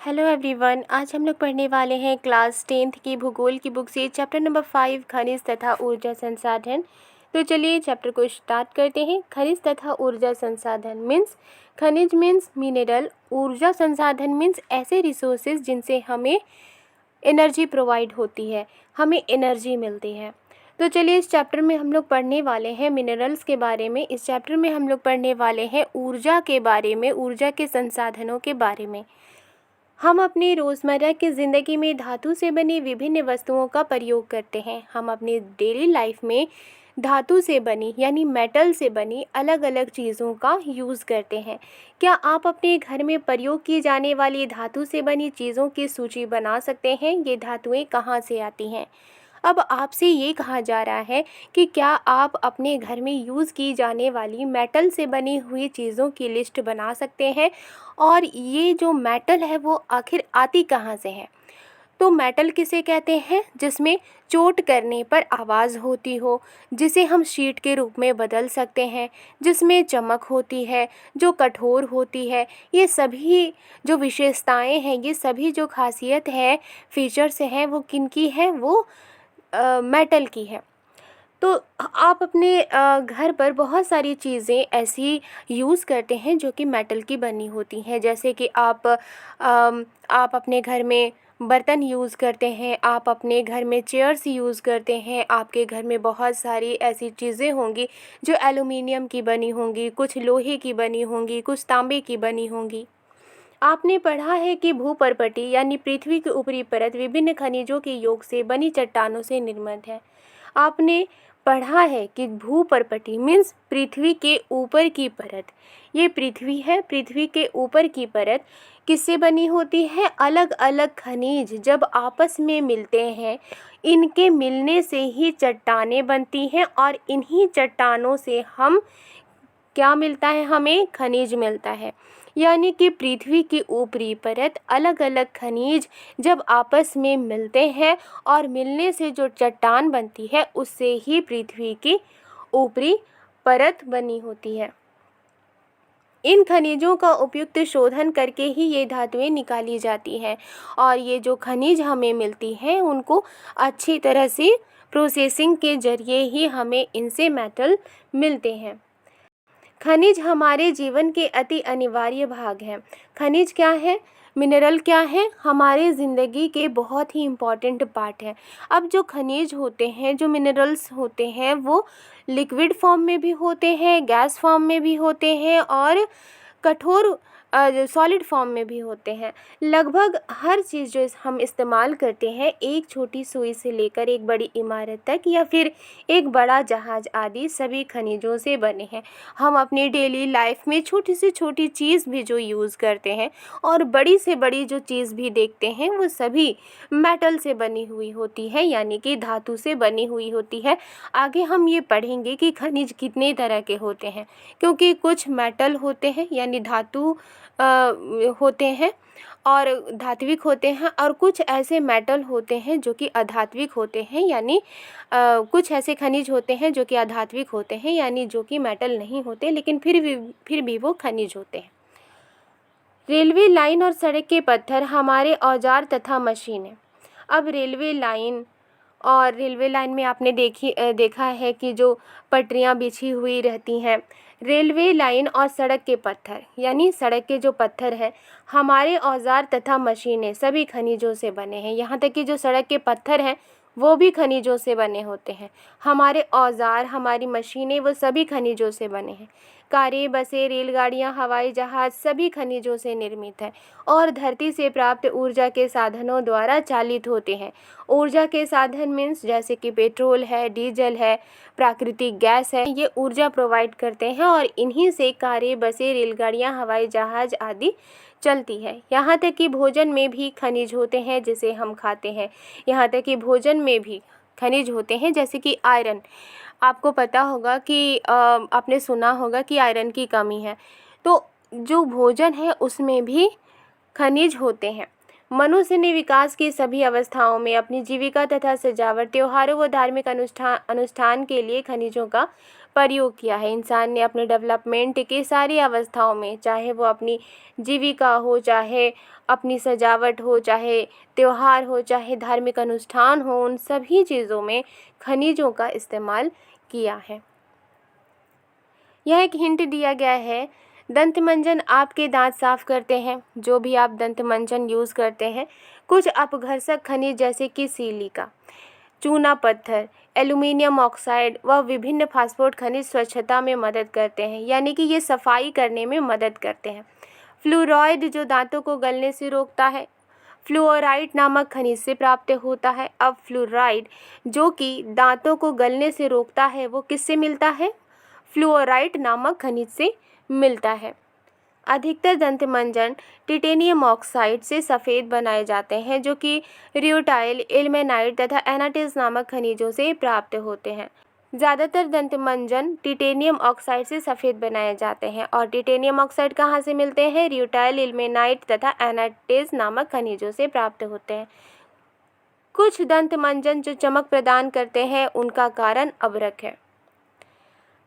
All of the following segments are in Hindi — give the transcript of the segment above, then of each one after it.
हेलो एवरीवन, आज हम लोग पढ़ने वाले हैं क्लास 10th की भूगोल की बुक से चैप्टर नंबर 5 खनिज तथा ऊर्जा संसाधन। तो चलिए चैप्टर को स्टार्ट करते हैं। खनिज तथा ऊर्जा संसाधन मीन्स खनिज मीन्स मिनरल, ऊर्जा संसाधन मीन्स ऐसे रिसोर्सेज जिनसे हमें एनर्जी प्रोवाइड होती है, हमें एनर्जी मिलती है। तो चलिए इस चैप्टर में हम लोग पढ़ने वाले हैं मिनरल्स के बारे में। इस चैप्टर में हम लोग पढ़ने वाले हैं ऊर्जा के बारे में, ऊर्जा के संसाधनों के बारे में। हम अपनी रोज़मर्रा की ज़िंदगी में धातु से बनी विभिन्न वस्तुओं का प्रयोग करते हैं। हम अपनी डेली लाइफ में धातु से बनी यानी मेटल से बनी अलग अलग चीज़ों का यूज़ करते हैं। क्या आप अपने घर में प्रयोग की जाने वाली धातु से बनी चीज़ों की सूची बना सकते हैं? ये धातुएं कहाँ से आती हैं? अब आपसे ये कहा जा रहा है कि क्या आप अपने घर में यूज़ की जाने वाली मेटल से बनी हुई चीज़ों की लिस्ट बना सकते हैं, और ये जो मेटल है वो आखिर आती कहाँ से है? तो मेटल किसे कहते हैं? जिसमें चोट करने पर आवाज़ होती हो, जिसे हम शीट के रूप में बदल सकते हैं, जिसमें चमक होती है, जो कठोर होती है। ये सभी जो विशेषताएं हैं, ये सभी जो खासियत है, फीचर्स हैं, वो किनकी है? वो मेटल की है। तो आप अपने घर पर बहुत सारी चीज़ें ऐसी यूज़ करते हैं जो कि मेटल की बनी होती हैं। जैसे कि आप अपने घर में बर्तन यूज़ करते हैं, आप अपने घर में चेयर्स यूज़ करते हैं, आपके घर में बहुत सारी ऐसी चीज़ें होंगी जो एल्युमिनियम की बनी होंगी, कुछ लोहे की बनी होंगी, कुछ तांबे की बनी होंगी। आपने पढ़ा है कि भूपर्पटी यानी पृथ्वी की ऊपरी परत विभिन्न खनिजों के योग से बनी चट्टानों से निर्मित है। आपने पढ़ा है कि भूपर्पटी मीन्स पृथ्वी के ऊपर की परत। ये पृथ्वी है, पृथ्वी के ऊपर की परत किससे बनी होती है? अलग अलग खनिज जब आपस में मिलते हैं, इनके मिलने से ही चट्टानें बनती हैं, और इन्हीं चट्टानों से हम क्या मिलता है? हमें खनिज मिलता है। यानी कि पृथ्वी की ऊपरी परत अलग अलग खनिज जब आपस में मिलते हैं और मिलने से जो चट्टान बनती है, उससे ही पृथ्वी की ऊपरी परत बनी होती है। इन खनिजों का उपयुक्त शोधन करके ही ये धातुएं निकाली जाती हैं, और ये जो खनिज हमें मिलती हैं उनको अच्छी तरह से प्रोसेसिंग के जरिए ही हमें इनसे मेटल मिलते हैं। खनिज हमारे जीवन के अति अनिवार्य भाग हैं। खनिज क्या है? मिनरल क्या है? हमारे ज़िंदगी के बहुत ही इम्पॉर्टेंट पार्ट है। अब जो खनिज होते हैं, जो मिनरल्स होते हैं, वो लिक्विड फॉर्म में भी होते हैं, गैस फॉर्म में भी होते हैं, और कठोर सॉलिड फॉर्म में भी होते हैं। लगभग हर चीज़ जो हम इस्तेमाल करते हैं, एक छोटी सुई से लेकर एक बड़ी इमारत तक या फिर एक बड़ा जहाज़ आदि, सभी खनिजों से बने हैं। हम अपनी डेली लाइफ में छोटी से छोटी चीज़ भी जो यूज़ करते हैं और बड़ी से बड़ी जो चीज़ भी देखते हैं, वो सभी मेटल से बनी हुई होती है, यानी कि धातु से बनी हुई होती है। आगे हम ये पढ़ेंगे कि खनिज कितने तरह के होते हैं, क्योंकि कुछ मेटल होते हैं यानी धातु होते हैं और धात्विक होते हैं, और कुछ ऐसे मेटल होते हैं जो कि अधात्विक होते हैं, यानी कुछ ऐसे खनिज होते हैं जो कि अधात्विक होते हैं, यानी जो कि मेटल नहीं होते लेकिन फिर भी वो खनिज होते हैं। रेलवे लाइन और सड़क के पत्थर हमारे औजार तथा मशीनें। अब रेलवे लाइन में आपने देखा है कि जो पटरियां बिछी हुई रहती हैं। रेलवे लाइन और सड़क के पत्थर यानी सड़क के जो पत्थर हैं, हमारे औजार तथा मशीनें सभी खनिजों से बने हैं। यहाँ तक कि जो सड़क के पत्थर हैं वो भी खनिजों से बने होते हैं। हमारे औजार, हमारी मशीनें, वो सभी खनिजों से बने हैं। कारें, बसें, रेलगाड़ियाँ, हवाई जहाज़ सभी खनिजों से निर्मित हैं और धरती से प्राप्त ऊर्जा के साधनों द्वारा चालित होते हैं। ऊर्जा के साधन मीन्स जैसे कि पेट्रोल है, डीजल है, प्राकृतिक गैस है, ये ऊर्जा प्रोवाइड करते हैं, और इन्हीं से कारें, बसें, रेलगाड़ियाँ, हवाई जहाज़ आदि चलती है। यहाँ तक कि भोजन में भी खनिज होते हैं जिसे हम खाते हैं। यहाँ तक कि भोजन में भी खनिज होते हैं, जैसे कि आयरन। आपको पता होगा कि आपने सुना होगा कि आयरन की कमी है, तो जो भोजन है उसमें भी खनिज होते हैं। मनुष्य ने विकास की सभी अवस्थाओं में अपनी जीविका तथा सजावट, त्योहारों व धार्मिक अनुष्ठान के लिए खनिजों का प्रयोग किया है। इंसान ने अपने डेवलपमेंट की सारी अवस्थाओं में, चाहे वो अपनी जीविका हो, चाहे अपनी सजावट हो, चाहे त्योहार हो, चाहे धार्मिक अनुष्ठान हो, उन सभी चीज़ों में खनिजों का इस्तेमाल किया है। यह एक हिंट दिया गया है। दंत मंजन आपके दांत साफ करते हैं। जो भी आप दंत मंजन यूज़ करते हैं, कुछ अपघर्षक खनिज जैसे कि सिलिका, चूना पत्थर, एल्यूमिनियम ऑक्साइड व विभिन्न फास्फोरस खनिज स्वच्छता में मदद करते हैं, यानी कि ये सफाई करने में मदद करते हैं। फ्लोराइड जो दांतों को गलने से रोकता है, फ्लोराइड नामक खनिज से प्राप्त होता है। अब फ्लोराइड जो कि दांतों को गलने से रोकता है, वो किससे मिलता है? फ्लोराइड नामक खनिज से मिलता है। अधिकतर दंत मंजन टिटेनियम ऑक्साइड से सफ़ेद बनाए जाते हैं, जो कि र्यूटाइल, इल्मेनाइट तथा एनाटिस नामक खनिजों से प्राप्त होते हैं। ज़्यादातर दंत मंजन टिटेनियम ऑक्साइड से सफ़ेद बनाए जाते हैं। और टिटेनियम ऑक्साइड कहाँ से मिलते हैं? र्यूटाइल, इल्मेनाइट तथा एनाटिस नामक खनिजों से प्राप्त होते हैं। कुछ दंत मंजन जो चमक प्रदान करते हैं, उनका कारण अभ्रक है।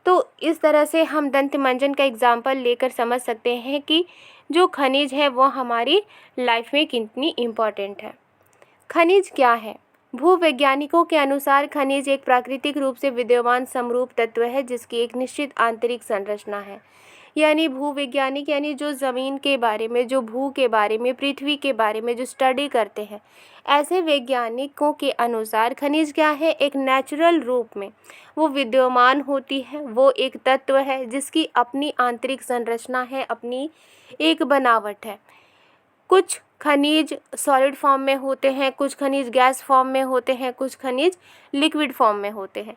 तो इस तरह से हम दंत मंजन का एग्जाम्पल लेकर समझ सकते हैं कि जो खनिज है वो हमारी लाइफ में कितनी इम्पॉर्टेंट है। खनिज क्या है? भूवैज्ञानिकों के अनुसार खनिज एक प्राकृतिक रूप से विद्यमान समरूप तत्व है जिसकी एक निश्चित आंतरिक संरचना है। यानी भूवैज्ञानिक यानी जो ज़मीन के बारे में, जो भू के बारे में, पृथ्वी के बारे में जो स्टडी करते हैं, ऐसे वैज्ञानिकों के अनुसार खनिज क्या है? एक नेचुरल रूप में वो विद्यमान होती है। वो एक तत्व है जिसकी अपनी आंतरिक संरचना है, अपनी एक बनावट है। कुछ खनिज सॉलिड फॉर्म में होते हैं, कुछ खनिज गैस फॉर्म में होते हैं, कुछ खनिज लिक्विड फॉर्म में होते हैं।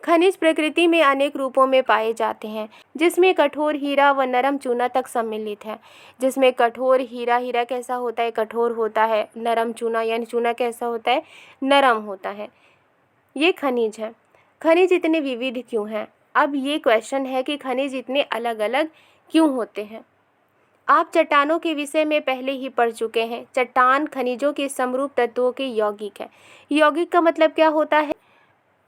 खनिज प्रकृति में अनेक रूपों में पाए जाते हैं, जिसमें कठोर हीरा व नरम चूना तक सम्मिलित है। जिसमें कठोर हीरा, हीरा कैसा होता है? कठोर होता है। नरम चूना यानी चूना कैसा होता है? नरम होता है। ये खनिज है। खनिज इतने विविध क्यों हैं? अब ये क्वेश्चन है कि खनिज इतने अलग अलग क्यों होते हैं। आप चट्टानों के विषय में पहले ही पढ़ चुके हैं। चट्टान खनिजों के समरूप तत्वों के यौगिक है। यौगिक का मतलब क्या होता है?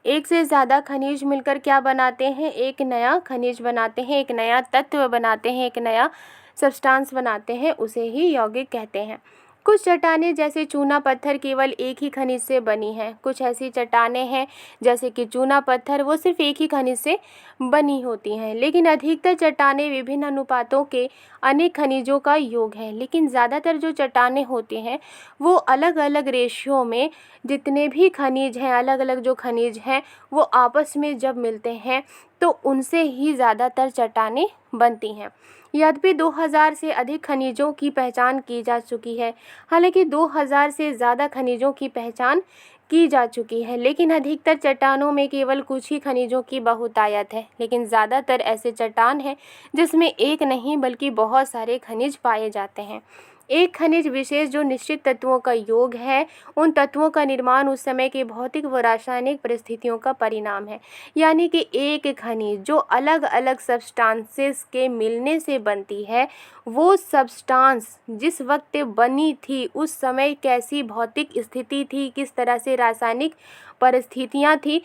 एक से ज़्यादा खनिज मिलकर क्या बनाते हैं? एक नया खनिज बनाते हैं, एक नया तत्व बनाते हैं, एक नया सब्सटेंस बनाते हैं, उसे ही यौगिक कहते हैं। कुछ चट्टानें जैसे चूना पत्थर केवल एक ही खनिज से बनी हैं। कुछ ऐसी चट्टानें हैं जैसे कि चूना पत्थर, वो सिर्फ एक ही खनिज से बनी होती हैं। लेकिन अधिकतर चट्टानें विभिन्न अनुपातों के अनेक खनिजों का योग है। लेकिन ज़्यादातर जो चट्टानें होती हैं वो अलग अलग रेशियो में, जितने भी खनिज हैं, अलग अलग जो खनिज हैं, वो आपस में जब मिलते हैं तो उनसे ही ज़्यादातर चट्टानें बनती हैं। यद्यपि 2000 से अधिक खनिजों की पहचान की जा चुकी है। हालांकि 2000 से ज़्यादा खनिजों की पहचान की जा चुकी है, लेकिन अधिकतर चट्टानों में केवल कुछ ही खनिजों की बहुतायत है। लेकिन ज़्यादातर ऐसे चट्टान हैं जिसमें एक नहीं बल्कि बहुत सारे खनिज पाए जाते हैं। एक खनिज विशेष जो निश्चित तत्वों का योग है, उन तत्वों का निर्माण उस समय के भौतिक व रासायनिक परिस्थितियों का परिणाम है। यानी कि एक खनिज जो अलग अलग सब्सटेंसेस के मिलने से बनती है, वो सब्सटेंस जिस वक्त बनी थी उस समय कैसी भौतिक स्थिति थी, किस तरह से रासायनिक परिस्थितियाँ थी,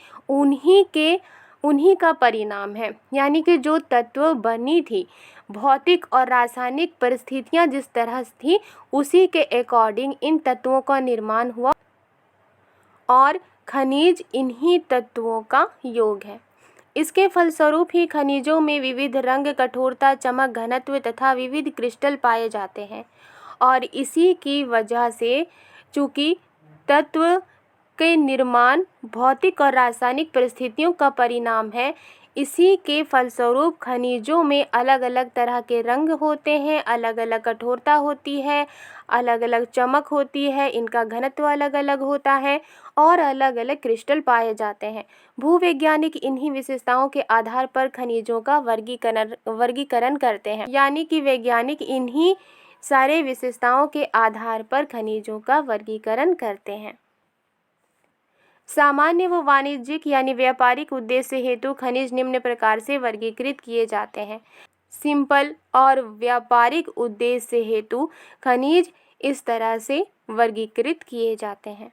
उन्हीं का परिणाम है। यानी कि जो तत्व बनी थी, भौतिक और रासायनिक परिस्थितियाँ जिस तरह थी, उसी के अकॉर्डिंग इन तत्वों का निर्माण हुआ और खनिज इन्हीं तत्वों का योग है। इसके फलस्वरूप ही खनिजों में विविध रंग, कठोरता, चमक, घनत्व तथा विविध क्रिस्टल पाए जाते हैं। और इसी की वजह से चूँकि तत्व के निर्माण भौतिक और रासायनिक परिस्थितियों का परिणाम है, इसी के फलस्वरूप खनिजों में अलग अलग तरह के रंग होते हैं, अलग अलग कठोरता होती है, अलग अलग चमक होती है, इनका घनत्व अलग अलग होता है और अलग अलग क्रिस्टल पाए जाते हैं। भूवैज्ञानिक इन्हीं विशेषताओं के आधार पर खनिजों का वर्गीकरण करते हैं। यानी कि वैज्ञानिक इन्हीं सारे विशेषताओं के आधार पर खनिजों का वर्गीकरण करते हैं। सामान्य व वाणिज्यिक यानी व्यापारिक उद्देश्य हेतु खनिज निम्न प्रकार से वर्गीकृत किए जाते हैं। सिंपल और व्यापारिक उद्देश्य हेतु खनिज इस तरह से वर्गीकृत किए जाते हैं।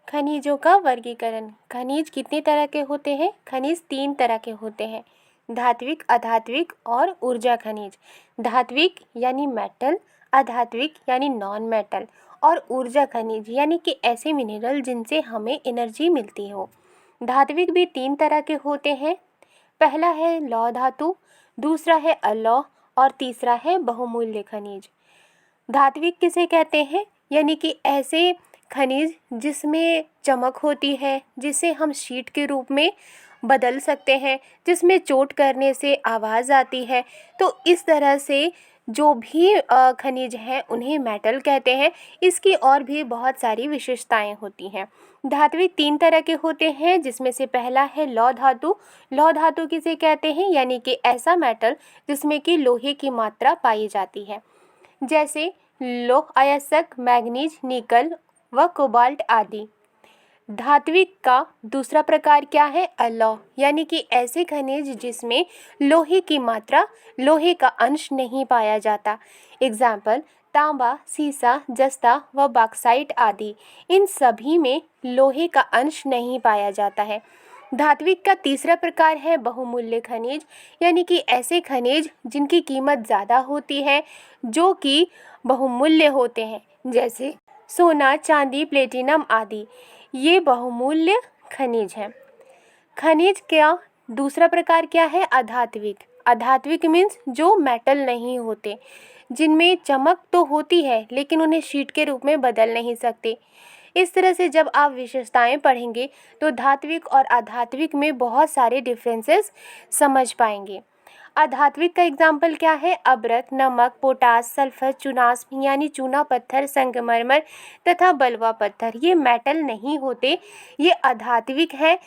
खनिजों का वर्गीकरण। खनिज कितने तरह के होते हैं? खनिज 3 तरह के होते हैं, धात्विक, अधात्विक और ऊर्जा खनिज। धात्विक यानी मेटल, अधात्विक यानी नॉन मेटल और ऊर्जा खनिज यानी कि ऐसे मिनरल जिनसे हमें एनर्जी मिलती हो। धात्विक भी 3 तरह के होते हैं, पहला है लौह धातु, दूसरा है अलौह और तीसरा है बहुमूल्य खनिज। धात्विक किसे कहते हैं? यानी कि ऐसे खनिज जिसमें चमक होती है, जिसे हम शीट के रूप में बदल सकते हैं, जिसमें चोट करने से आवाज़ आती है। तो इस तरह से जो भी खनिज हैं उन्हें मेटल कहते हैं। इसकी और भी बहुत सारी विशेषताएं होती हैं। धात्विक 3 तरह के होते हैं, जिसमें से पहला है लौह धातु। लौह धातु किसे कहते हैं? यानी कि ऐसा मेटल जिसमें कि लोहे की मात्रा पाई जाती है, जैसे लौह अयस्क, मैग्नीज, निकल व कोबाल्ट आदि। धात्विक का दूसरा प्रकार क्या है? अलौह, यानी कि ऐसे खनिज जिसमें लोहे की मात्रा, लोहे का अंश नहीं पाया जाता। एग्जाम्पल तांबा, सीसा, जस्ता व बॉक्साइट आदि। इन सभी में लोहे का अंश नहीं पाया जाता है। धात्विक का तीसरा प्रकार है बहुमूल्य खनिज, यानी कि ऐसे खनिज जिनकी कीमत ज़्यादा होती है, जो कि बहुमूल्य होते हैं, जैसे सोना, चांदी, प्लेटिनम आदि। ये बहुमूल्य खनिज हैं। खनिज का दूसरा प्रकार क्या है? अधात्विक। अधात्विक मीन्स जो मेटल नहीं होते, जिनमें चमक तो होती है लेकिन उन्हें शीट के रूप में बदल नहीं सकते। इस तरह से जब आप विशेषताएं पढ़ेंगे तो धात्विक और अधात्विक में बहुत सारे डिफरेंसेस समझ पाएंगे। अधात्विक का एग्जाम्पल क्या है? अब्रक, नमक, पोटास, सल्फर, चुनास यानी चूना पत्थर, संगमरमर तथा बलुआ पत्थर। ये मेटल नहीं होते, ये अधात्विक है,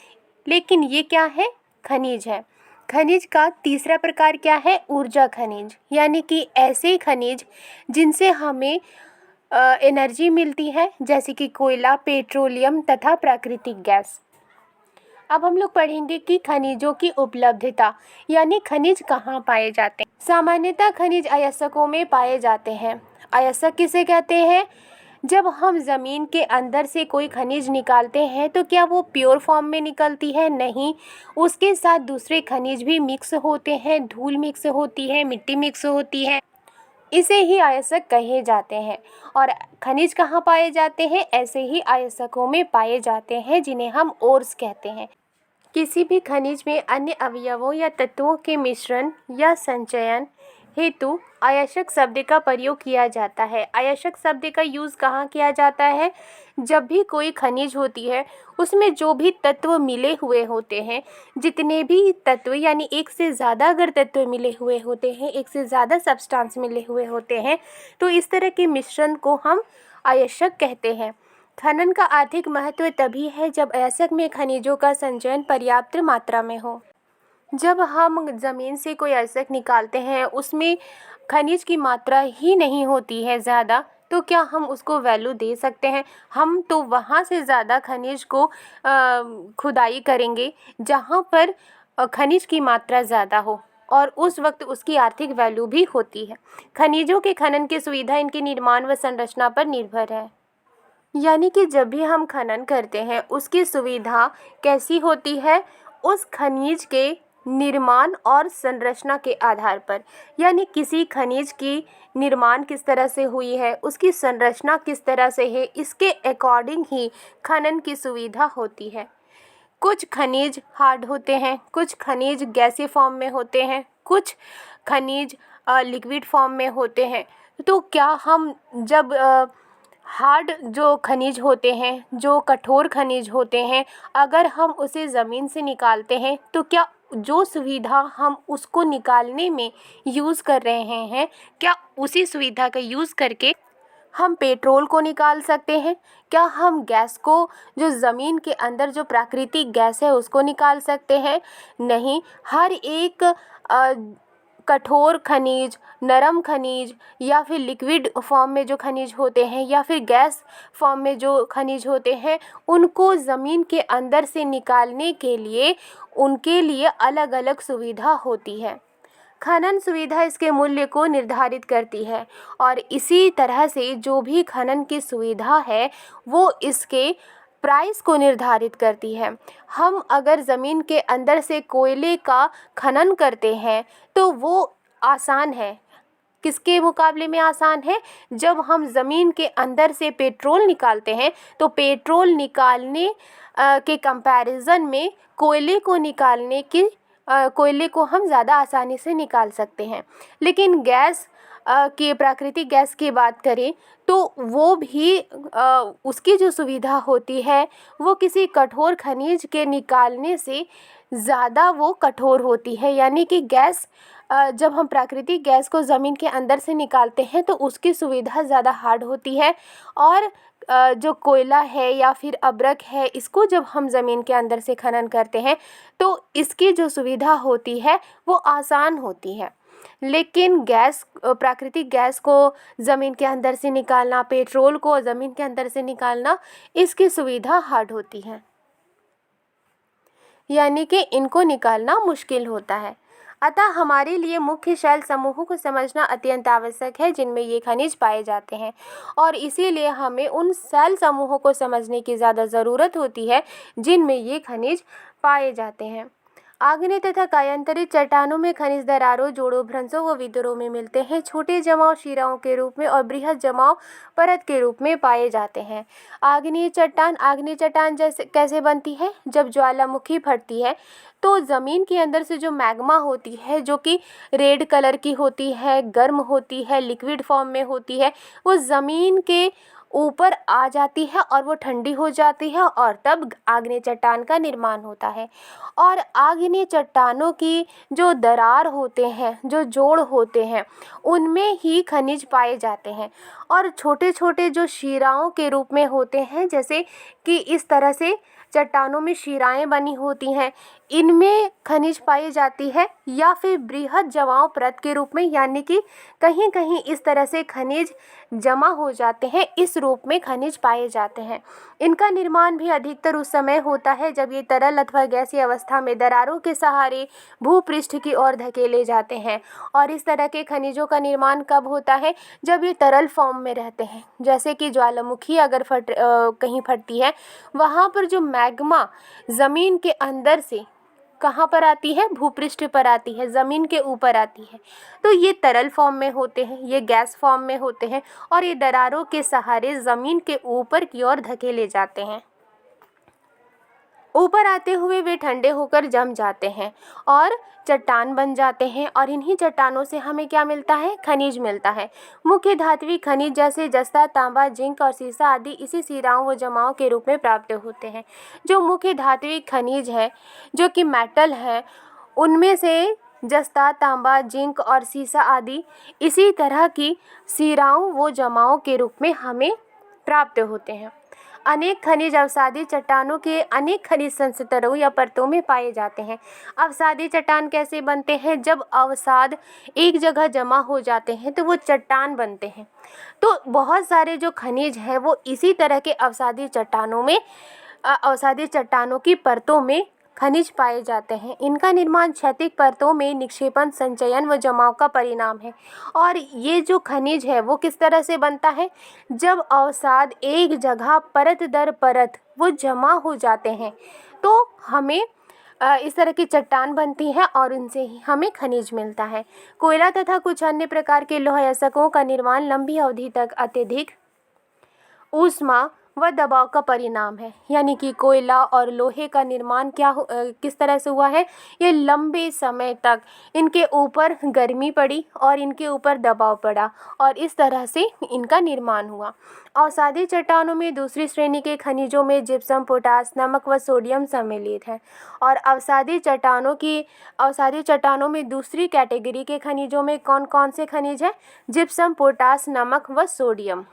लेकिन ये क्या है? खनिज है। खनिज का तीसरा प्रकार क्या है? ऊर्जा खनिज, यानी कि ऐसे खनिज जिनसे हमें एनर्जी मिलती है, जैसे कि कोयला, पेट्रोलियम तथा प्राकृतिक गैस। अब हम लोग पढ़ेंगे कि खनिजों की उपलब्धता, यानी खनिज कहाँ पाए जाते हैं। सामान्यतः खनिज अयस्कों में पाए जाते हैं। अयस्क किसे कहते हैं? जब हम ज़मीन के अंदर से कोई खनिज निकालते हैं तो क्या वो प्योर फॉर्म में निकलती है? नहीं, उसके साथ दूसरे खनिज भी मिक्स होते हैं, धूल मिक्स होती है, मिट्टी मिक्स होती है, इसे ही अयस्क कहे जाते हैं। और खनिज कहाँ पाए जाते हैं? ऐसे ही अयस्कों में पाए जाते हैं, जिन्हें हम ओर्स कहते हैं। किसी भी खनिज में अन्य अवयवों या तत्वों के मिश्रण या संचयन हेतु अयस्क शब्द का प्रयोग किया जाता है। अयस्क शब्द का यूज़ कहाँ किया जाता है? जब भी कोई खनिज होती है उसमें जो भी तत्व मिले हुए होते हैं, जितने भी तत्व यानी एक से ज़्यादा अगर तत्व मिले हुए होते हैं, एक से ज़्यादा सब्सटेंस मिले हुए होते हैं, तो इस तरह के मिश्रण को हम अयस्क कहते हैं। खनन का आर्थिक महत्व तभी है जब अयस्क में खनिजों का संचयन पर्याप्त मात्रा में हो। जब हम ज़मीन से कोई अयस्क निकालते हैं, उसमें खनिज की मात्रा ही नहीं होती है ज़्यादा, तो क्या हम उसको वैल्यू दे सकते हैं? हम तो वहाँ से ज़्यादा खनिज को खुदाई करेंगे जहाँ पर खनिज की मात्रा ज़्यादा हो, और उस वक्त उसकी आर्थिक वैल्यू भी होती है। खनिजों के खनन की सुविधा इनके निर्माण व संरचना पर निर्भर है। यानी कि जब भी हम खनन करते हैं उसकी सुविधा कैसी होती है? उस खनिज के निर्माण और संरचना के आधार पर। यानी किसी खनिज की निर्माण किस तरह से हुई है, उसकी संरचना किस तरह से है, इसके अकॉर्डिंग ही खनन की सुविधा होती है। कुछ खनिज हार्ड होते हैं, कुछ खनिज गैसीय फॉर्म में होते हैं, कुछ खनिज लिक्विड फॉर्म में होते हैं। तो क्या हम जब हार्ड जो खनिज होते हैं, जो कठोर खनिज होते हैं, अगर हम उसे ज़मीन से निकालते हैं तो क्या जो सुविधा हम उसको निकालने में यूज़ कर रहे हैं, क्या उसी सुविधा का यूज़ करके हम पेट्रोल को निकाल सकते हैं? क्या हम गैस को, जो ज़मीन के अंदर जो प्राकृतिक गैस है, उसको निकाल सकते हैं? नहीं। हर एक कठोर खनिज, नरम खनिज या फिर लिक्विड फॉर्म में जो खनिज होते हैं या फिर गैस फॉर्म में जो खनिज होते हैं, उनको ज़मीन के अंदर से निकालने के लिए उनके लिए अलग अलग सुविधा होती है। खनन सुविधा इसके मूल्य को निर्धारित करती है और इसी तरह से जो भी खनन की सुविधा है वो इसके प्राइस को निर्धारित करती है। हम अगर ज़मीन के अंदर से कोयले का खनन करते हैं तो वो आसान है। किसके मुकाबले में आसान है? जब हम ज़मीन के अंदर से पेट्रोल निकालते हैं तो पेट्रोल निकालने के कंपैरिजन में कोयले को हम ज़्यादा आसानी से निकाल सकते हैं। लेकिन गैस की प्राकृतिक गैस की बात करें तो वो भी उसकी जो सुविधा होती है वो किसी कठोर खनिज के निकालने से ज़्यादा वो कठोर होती है। यानी कि गैस जब हम प्राकृतिक गैस को ज़मीन के अंदर से निकालते हैं तो उसकी सुविधा ज़्यादा हार्ड होती है और जो कोयला है या फिर अब्रक है इसको जब हम ज़मीन के अंदर से खनन करते हैं तो इसकी जो सुविधा होती है वो आसान होती है। लेकिन प्राकृतिक गैस को ज़मीन के अंदर से निकालना, पेट्रोल को ज़मीन के अंदर से निकालना, इसकी सुविधा हार्ड होती है, यानी कि इनको निकालना मुश्किल होता है। अतः हमारे लिए मुख्य शैल समूहों को समझना अत्यंत आवश्यक है जिनमें ये खनिज पाए जाते हैं और इसीलिए हमें उन शैल समूहों को समझने की ज़्यादा ज़रूरत होती है जिनमें ये खनिज पाए जाते हैं। आग्नेय तथा कायांतरित चट्टानों में खनिज दरारों, जोड़ों, भ्रंशों व विदुरों में मिलते हैं। छोटे जमाव शिराओं के रूप में और बृहद जमाव परत के रूप में पाए जाते हैं। आग्नेय चट्टान जैसे कैसे बनती है? जब ज्वालामुखी फटती है तो ज़मीन के अंदर से जो मैग्मा होती है जो कि रेड कलर की होती है, गर्म होती है, लिक्विड फॉर्म में होती है, वो ज़मीन के ऊपर आ जाती है और वो ठंडी हो जाती है और तब आग्नेय चट्टान का निर्माण होता है। और आग्नेय चट्टानों की जो दरार होते हैं, जो जोड़ होते हैं, उनमें ही खनिज पाए जाते हैं और छोटे छोटे जो शिराओं के रूप में होते हैं, जैसे कि इस तरह से चट्टानों में शिराएं बनी होती हैं, इनमें खनिज पाई जाती है। या फिर बृहद जमाव परत के रूप में, यानी कि कहीं कहीं इस तरह से खनिज जमा हो जाते हैं, इस रूप में खनिज पाए जाते हैं। इनका निर्माण भी अधिकतर उस समय होता है जब ये तरल अथवा गैसीय अवस्था में दरारों के सहारे भूपृष्ठ की ओर धकेले जाते हैं। और इस तरह के खनिजों का निर्माण कब होता है? जब ये तरल फॉर्म में रहते हैं। जैसे कि ज्वालामुखी अगर कहीं फटती है, वहाँ पर जो मैग्मा ज़मीन के अंदर से कहाँ पर आती है? भूपृष्ठ पर आती है, ज़मीन के ऊपर आती है। तो ये तरल फॉर्म में होते हैं, ये गैस फॉर्म में होते हैं और ये दरारों के सहारे ज़मीन के ऊपर की ओर धकेले जाते हैं। ऊपर आते हुए वे ठंडे होकर जम जाते हैं और चट्टान बन जाते हैं और इन्हीं चट्टानों से हमें क्या मिलता है? खनिज मिलता है। मुख्य धात्विक खनिज जैसे जस्ता, तांबा, जिंक और सीसा आदि इसी शिराओं व जमाओं के रूप में प्राप्त होते हैं। जो मुख्य धात्विक खनिज है, जो कि मेटल है, उनमें से जस्ता, तांबा, जिंक और सीसा आदि इसी तरह की शिराओं व जमाओं के रूप में हमें प्राप्त होते हैं। अनेक खनिज अवसादी चट्टानों के अनेक खनिज संस्तरों या परतों में पाए जाते हैं। अवसादी चट्टान कैसे बनते हैं? जब अवसाद एक जगह जमा हो जाते हैं तो वो चट्टान बनते हैं। तो बहुत सारे जो खनिज हैं वो इसी तरह के अवसादी चट्टानों की परतों में खनिज पाए जाते हैं। इनका निर्माण क्षैतिज परतों में निक्षेपण, संचयन व जमाव का परिणाम है। और ये जो खनिज है वो किस तरह से बनता है? जब अवसाद एक जगह परत दर परत वो जमा हो जाते हैं तो हमें इस तरह की चट्टान बनती है और उनसे ही हमें खनिज मिलता है। कोयला तथा कुछ अन्य प्रकार के लौह अयस्कों का निर्माण लंबी अवधि तक अत्यधिक ऊष्मा व दबाव का परिणाम है। यानी कि कोयला और लोहे का निर्माण किस तरह से हुआ है? ये लंबे समय तक इनके ऊपर गर्मी पड़ी और इनके ऊपर दबाव पड़ा और इस तरह से इनका निर्माण हुआ। अवसादी चट्टानों में दूसरी श्रेणी के खनिजों में जिप्सम, पोटास, नमक व सोडियम सम्मिलित है। और अवसादी चट्टानों में दूसरी कैटेगरी के खनिजों में कौन कौन से खनिज हैं? जिप्सम, पोटास, नमक व सोडियम।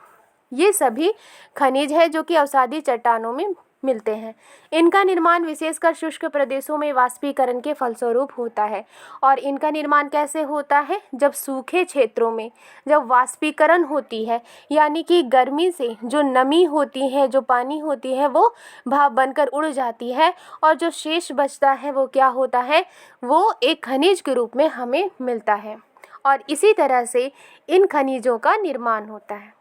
ये सभी खनिज है जो कि अवसादी चट्टानों में मिलते हैं। इनका निर्माण विशेषकर शुष्क प्रदेशों में वाष्पीकरण के फलस्वरूप होता है। और इनका निर्माण कैसे होता है? जब सूखे क्षेत्रों में जब वाष्पीकरण होती है, यानी कि गर्मी से जो नमी होती है, जो पानी होती है, वो भाप बनकर उड़ जाती है और जो शेष बचता है वो क्या होता है? वो एक खनिज के रूप में हमें मिलता है। और इसी तरह से इन खनिजों का निर्माण होता है।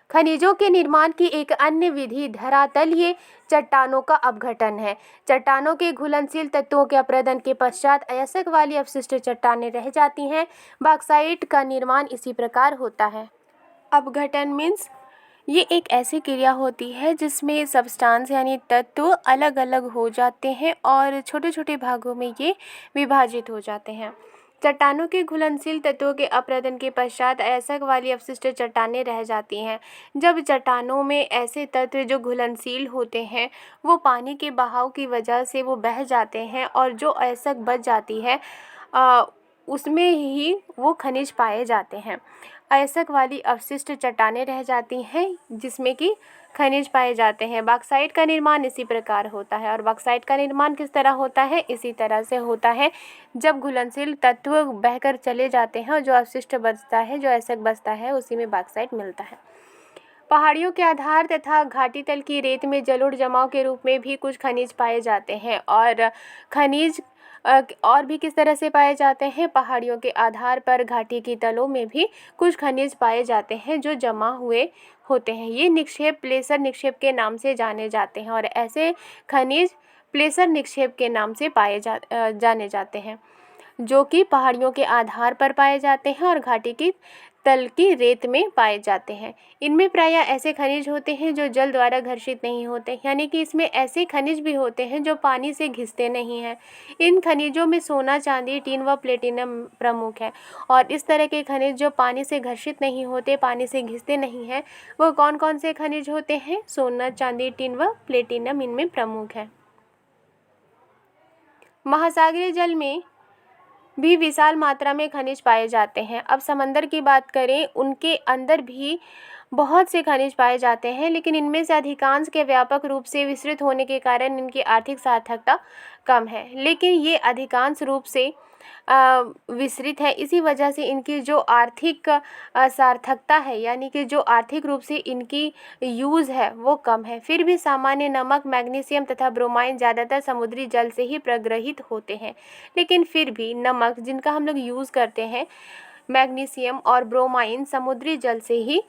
खनिजों के निर्माण की एक अन्य विधि धरातलीय चट्टानों का अपघटन है। चट्टानों के घुलनशील तत्वों के अपरदन के पश्चात अयस्क वाली अपशिष्ट चट्टानें रह जाती हैं। बॉक्साइट का निर्माण इसी प्रकार होता है। अपघटन मीन्स ये एक ऐसी क्रिया होती है जिसमें सब्सटेंस यानी तत्व अलग अलग हो जाते हैं और छोटे छोटे भागों में ये विभाजित हो जाते हैं। चट्टानों के घुलनशील तत्वों के अपरदन के पश्चात अयस्क वाली अपशिष्ट चट्टानें रह जाती हैं। जब चट्टानों में ऐसे तत्व जो घुलनशील होते हैं वो पानी के बहाव की वजह से वो बह जाते हैं और जो अयस्क बच जाती है उसमें ही वो खनिज पाए जाते हैं। अयस्क वाली अवशिष्ट चट्टानें रह जाती हैं जिसमें कि खनिज पाए जाते हैं। बॉक्साइट का निर्माण इसी प्रकार होता है। और बॉक्साइट का निर्माण किस तरह होता है? इसी तरह से होता है जब घुलनशील तत्व बहकर चले जाते हैं और जो अवशिष्ट बचता है, जो अयस्क बचता है, उसी में बॉक्साइट मिलता है। पहाड़ियों के आधार तथा घाटी तल की रेत में जलोढ़ जमाव के रूप में भी कुछ खनिज पाए जाते हैं। और खनिज और भी किस तरह से पाए जाते हैं? पहाड़ियों के आधार पर घाटी की तलों में भी कुछ खनिज पाए जाते हैं जो जमा हुए होते हैं। ये निक्षेप प्लेसर निक्षेप के नाम से जाने जाते हैं और ऐसे खनिज प्लेसर निक्षेप के नाम से जाने जाते हैं जो कि पहाड़ियों के आधार पर पाए जाते हैं और घाटी की तल की रेत में पाए जाते हैं। इनमें प्रायः ऐसे खनिज होते हैं जो जल द्वारा घर्षित नहीं होते, यानी कि इसमें ऐसे खनिज भी होते हैं जो पानी से घिसते नहीं हैं। इन खनिजों में सोना, चांदी, टीन व प्लेटिनम प्रमुख है। और इस तरह के खनिज जो पानी से घर्षित नहीं होते, पानी से घिसते नहीं हैं, वो कौन कौन से खनिज होते हैं? सोना, चांदी, टीन व प्लेटिनम इनमें प्रमुख है। महासागरीय जल में भी विशाल मात्रा में खनिज पाए जाते हैं। अब समंदर की बात करें, उनके अंदर भी बहुत से खनिज पाए जाते हैं, लेकिन इनमें से अधिकांश के व्यापक रूप से विस्तृत होने के कारण इनकी आर्थिक सार्थकता कम है। लेकिन ये अधिकांश रूप से विस्तृत है, इसी वजह से इनकी जो आर्थिक सार्थकता है, यानी कि जो आर्थिक रूप से इनकी यूज़ है वो कम है। फिर भी सामान्य नमक, मैग्नीशियम तथा ब्रोमाइन ज़्यादातर समुद्री जल से ही प्रग्रहित होते हैं। लेकिन फिर भी नमक जिनका हम लोग यूज़ करते हैं, मैग्नीशियम और ब्रोमाइन समुद्री जल से ही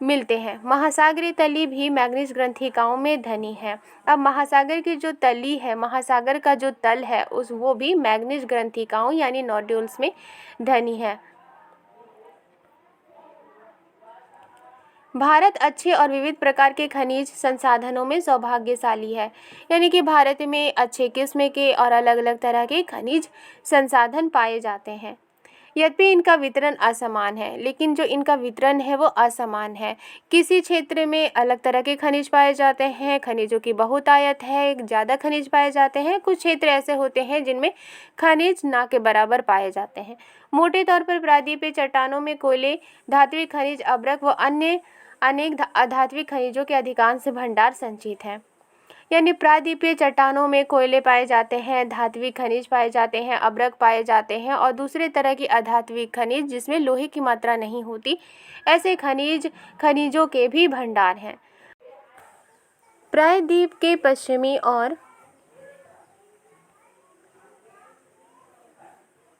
मिलते हैं। महासागरीय तली भी मैग्नीज ग्रंथिकाओं में धनी है। अब महासागर की जो तली है, महासागर का जो तल है वो भी मैग्नीज ग्रंथिकाओं यानी नोड्यूल्स में धनी है। भारत अच्छे और विविध प्रकार के खनिज संसाधनों में सौभाग्यशाली है, यानी कि भारत में अच्छे किस्म के और अलग अलग तरह के खनिज संसाधन पाए जाते हैं। यद्यपि इनका वितरण असमान है, लेकिन जो इनका वितरण है वो असमान है। किसी क्षेत्र में अलग तरह के खनिज पाए जाते हैं, खनिजों की बहुतायत है, ज़्यादा खनिज पाए जाते हैं। कुछ क्षेत्र ऐसे होते हैं जिनमें खनिज ना के बराबर पाए जाते हैं। मोटे तौर पर प्रायद्वीपीय चट्टानों में कोयले, धात्विक खनिज, अभ्रक व अन्य अनेक अधात्विक खनिजों के अधिकांश भंडार संचित हैं। यानी प्रायद्वीपीय चट्टानों में कोयले पाए जाते हैं, धात्विक खनिज पाए जाते हैं, अभ्रक पाए जाते हैं और दूसरे तरह की अधात्विक खनिज जिसमें लोहे की मात्रा नहीं होती, ऐसे खनिजों के भी भंडार हैं। प्रायद्वीप के पश्चिमी और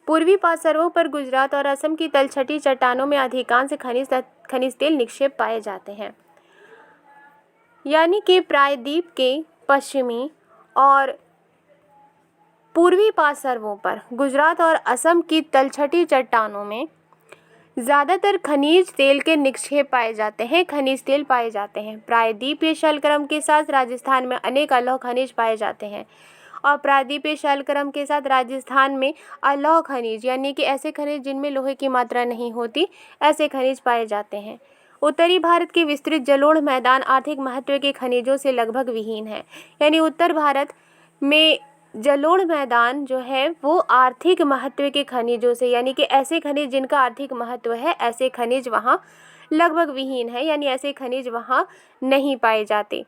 पूर्वी पार्श्वों पर गुजरात और असम की तलछटी चट्टानों में अधिकांश खनिज तेल निक्षेप पाए जाते हैं। यानी कि प्रायद्वीप के पश्चिमी और पूर्वी पार्श्वों पर गुजरात और असम की तलछटी चट्टानों में ज़्यादातर खनिज तेल के निक्षेप पाए जाते हैं, खनिज तेल पाए जाते हैं। प्रायद्वीपीय शैलक्रम के साथ राजस्थान में अनेक अलौह खनिज पाए जाते हैं और प्रायद्वीपीय शैलक्रम के साथ राजस्थान में अलौह खनिज यानी कि ऐसे खनिज जिनमें लोहे की मात्रा नहीं होती, ऐसे खनिज पाए जाते हैं। उत्तरी भारत के विस्तृत जलोढ़ मैदान आर्थिक महत्व के खनिजों से लगभग विहीन है। यानी उत्तर भारत में जलोढ़ मैदान जो है वो आर्थिक महत्व के खनिजों से, यानी कि ऐसे खनिज जिनका आर्थिक महत्व है, ऐसे खनिज वहाँ लगभग विहीन है, यानी ऐसे खनिज वहाँ नहीं पाए जाते।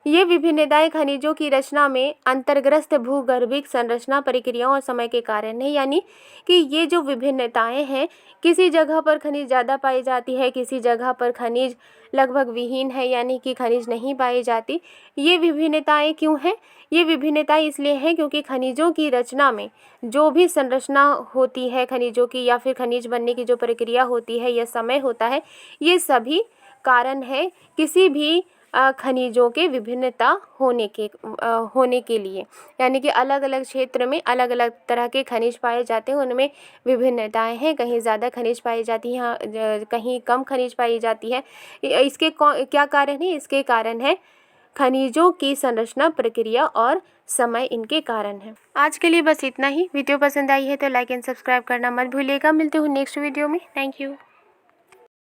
ये विभिन्नताएं खनिजों की रचना में अंतर्ग्रस्त भूगर्भिक संरचना प्रक्रियाओं और समय के कारण है। यानी कि ये जो विभिन्नताएं हैं, किसी जगह पर खनिज ज़्यादा पाई जाती है, किसी जगह पर खनिज लगभग विहीन है, यानी कि खनिज नहीं पाई जाती। ये विभिन्नताएं क्यों हैं? ये विभिन्नताएं इसलिए हैं क्योंकि खनिजों की रचना में जो भी संरचना होती है खनिजों की, या फिर खनिज बनने की जो प्रक्रिया होती है या समय होता है, ये सभी कारण है किसी भी खनिजों के विभिन्नता होने के लिए। यानी कि अलग अलग क्षेत्र में अलग अलग तरह के खनिज पाए जाते हैं, उनमें विभिन्नताएं हैं। कहीं ज़्यादा खनिज पाई जाती हैं, कहीं कम खनिज पाई जाती है। इसके क्या कारण है? इसके कारण है खनिजों की संरचना प्रक्रिया और समय, इनके कारण है। आज के लिए बस इतना ही। वीडियो पसंद आई है तो लाइक एंड सब्सक्राइब करना मत भूलिएगा। मिलते हैं नेक्स्ट वीडियो में। Thank you.